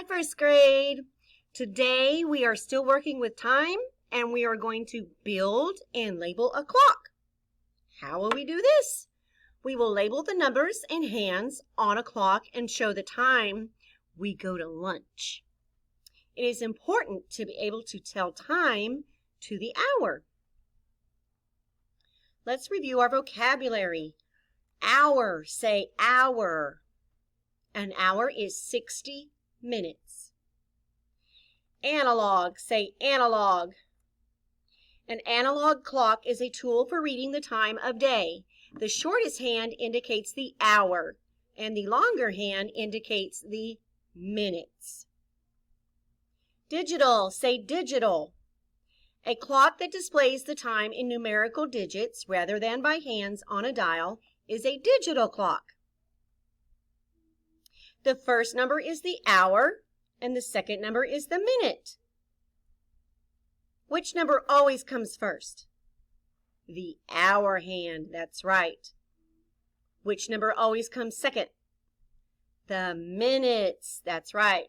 Hi, first grade. Today we are still working with time and we are going to build and label a clock. How will we do this? We will label the numbers and hands on a clock and show the time we go to lunch. It is important to be able to tell time to the hour. Let's review our vocabulary. Hour, say hour. An hour is 60 minutes. Analog, say analog. An analog clock is a tool for reading the time of day. The shortest hand indicates the hour, and the longer hand indicates the minutes. Digital, say digital. A clock that displays the time in numerical digits rather than by hands on a dial is a digital clock. The first number is the hour, and the second number is the minute. Which number always comes first? The hour hand, that's right. Which number always comes second? The minutes, that's right.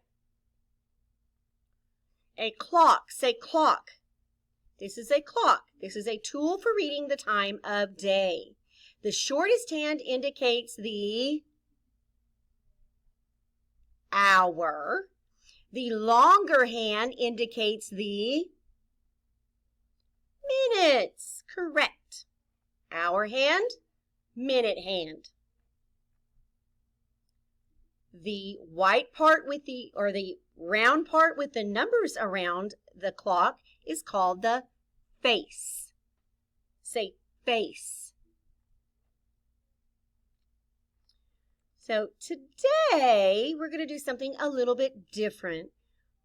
A clock, say clock. This is a clock. This is a tool for reading the time of day. The shortest hand indicates the hour. The longer hand indicates the minutes. Correct. Hour hand, minute hand. The white part with the round part with the numbers around the clock is called the face. Say face. So today we're going to do something a little bit different.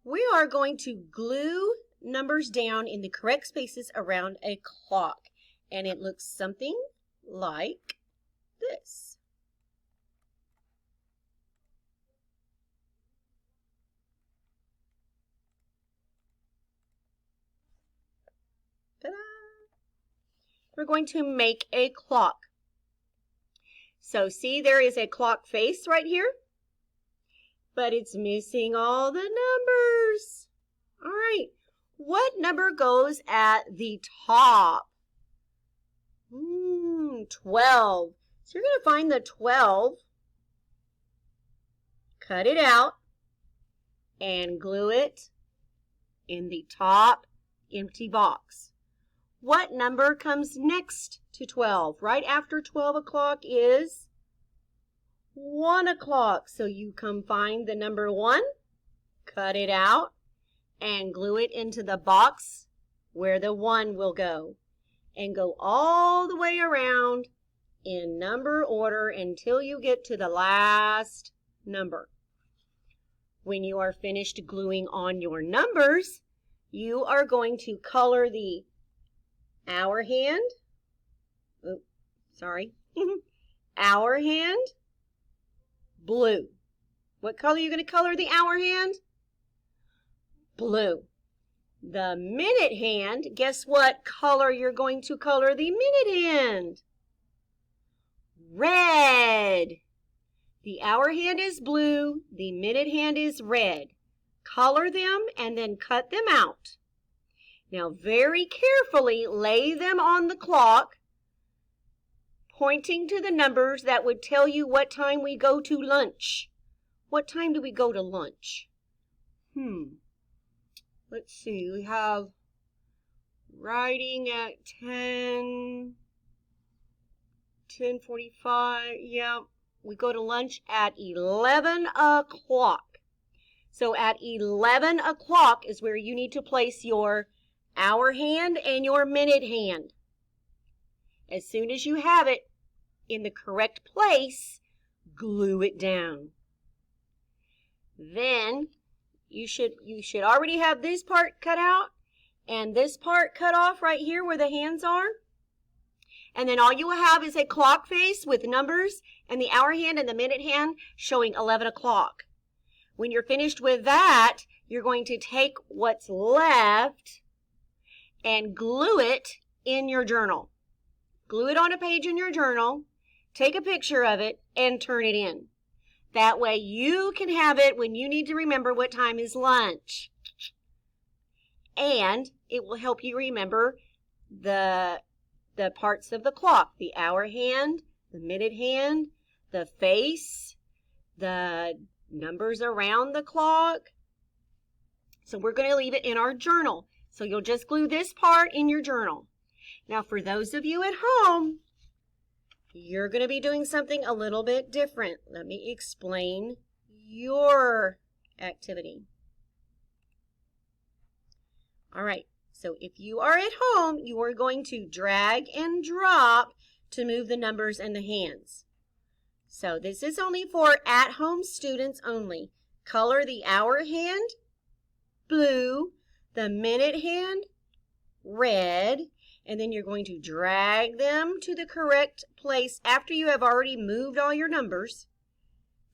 We are going to glue numbers down in the correct spaces around a clock, and it looks something like this. Ta-da! We're going to make a clock. So see, there is a clock face right here, but it's missing all the numbers. All right, what number goes at the top? 12. So you're going to find the 12, cut it out, and glue it in the top empty box. What number comes next to 12? Right after 12 o'clock is 1 o'clock. So you come find the number 1, cut it out, and glue it into the box where the 1 will go. And go all the way around in number order until you get to the last number. When you are finished gluing on your numbers, you are going to color the hour hand, hour hand, blue. What color are you going to color the hour hand? Blue. The minute hand, guess what color you're going to color the minute hand? Red. The hour hand is blue, the minute hand is red. Color them and then cut them out. Now very carefully lay them on the clock, pointing to the numbers that would tell you what time we go to lunch. What time do we go to lunch? Let's see, we have writing at 10:45. Yeah, we go to lunch at 11 o'clock. So at 11 o'clock is where you need to place your hour hand and your minute hand. As soon as you have it in the correct place, glue it down. Then you should already have this part cut out and this part cut off right here where the hands are. And then all you will have is a clock face with numbers and the hour hand and the minute hand showing 11 o'clock. When you're finished with that, you're going to take what's left and glue it in your journal. Glue it on a page in your journal, take a picture of it, and turn it in. That way you can have it when you need to remember what time is lunch. And it will help you remember the parts of the clock, the hour hand, the minute hand, the face, the numbers around the clock. So we're going to leave it in our journal. So you'll just glue this part in your journal. Now for those of you at home, you're going to be doing something a little bit different. Let me explain your activity. All right, so if you are at home, you are going to drag and drop to move the numbers and the hands. So this is only for at-home students only. Color the hour hand blue, the minute hand red, and then you're going to drag them to the correct place after you have already moved all your numbers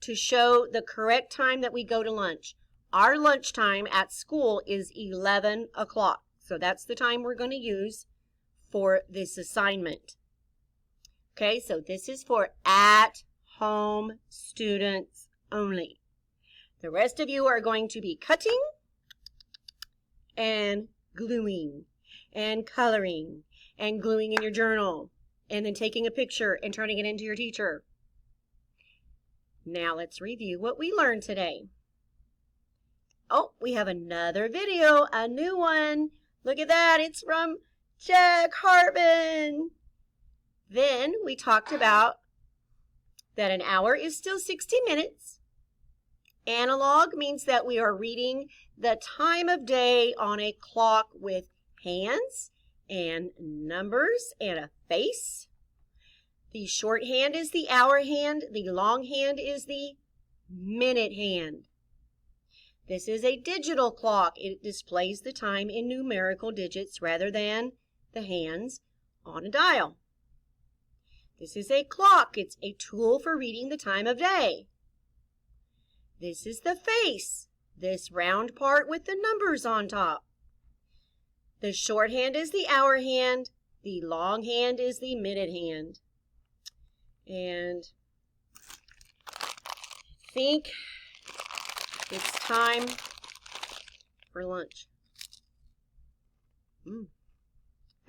to show the correct time that we go to lunch. Our lunch time at school is 11 o'clock. So that's the time we're going to use for this assignment. Okay, so this is for at-home students only. The rest of you are going to be cutting and gluing and coloring and gluing in your journal and then taking a picture and turning it into your teacher. Now let's review what we learned today. Oh, we have another video, a new one. Look at that, it's from Jack Hartman. Then we talked about that an hour is still 60 minutes. Analog means that we are reading the time of day on a clock with hands and numbers and a face. The shorthand is the hour hand. The long hand is the minute hand. This is a digital clock. It displays the time in numerical digits rather than the hands on a dial. This is a clock. It's a tool for reading the time of day. This is the face, this round part with the numbers on top. The shorthand is the hour hand. The long hand is the minute hand. And I think it's time for lunch.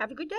Have a good day.